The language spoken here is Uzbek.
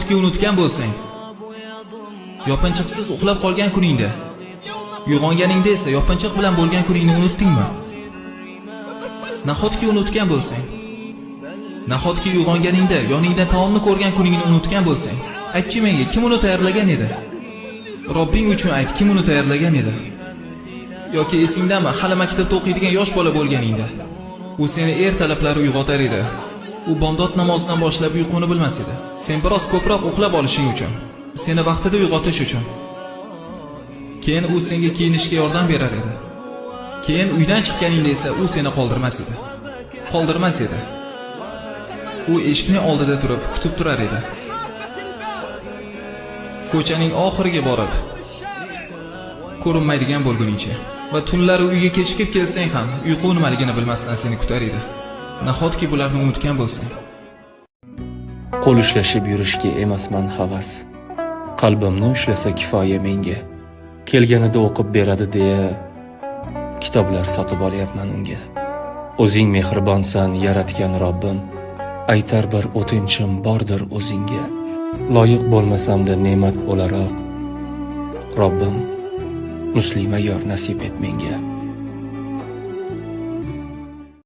Nahotki unutgan bo'lsang, yopinchiqsiz uxlab qolgan kuningda, uyg'onganingda esa yopinchiq bilan bo'lgan kuningni unutdingmi? Nahotki unutgan bo'lsang, nahotki uyg'onganingda yoningda taomni ko'rgan kuningni unutgan bo'lsang, aytchi menga, kim uni tayyorlagan edi? Robbing uchun ayt, kim uni tayyorlagan edi? Yoki esingdami, hali maktabda o'qiydigan yosh bola bo'lganingda, u seni ertalablari uyg'otar edi. U bomdod namozidan boshlab uyquni bilmas edi. Sen biroz ko'proq uxlab olishing uchun, seni vaqtida uyg'otish uchun. Keyin u senga kiyinishga yordam berar edi. Keyin uydan chiqqaningda esa u seni qoldirmas edi. Qoldirmas edi. U eshikning oldida turib kutib turar edi. Ko'chaning oxiriga borib, ko'rinmaydigan bo'lguningcha va tunlari uyga kechikib kelsang ham uyqu nimaligini bilmasdan seni kutar edi. Nahotki bularni unutgan bo'lsang. Qo'l ushlashib yurishga emasman havas. Qalbimni ushlasa kifoya menga. Kelganida o'qib beradi deya kitoblar sotib olyapman unga. O'zing mehribonsan, yaratgan Robbim. Aytar bir o'tinchim bordir o'zingga. Loyiq bo'lmasamda ne'mat bo'laroq Robbim muslima yor nasib et menga.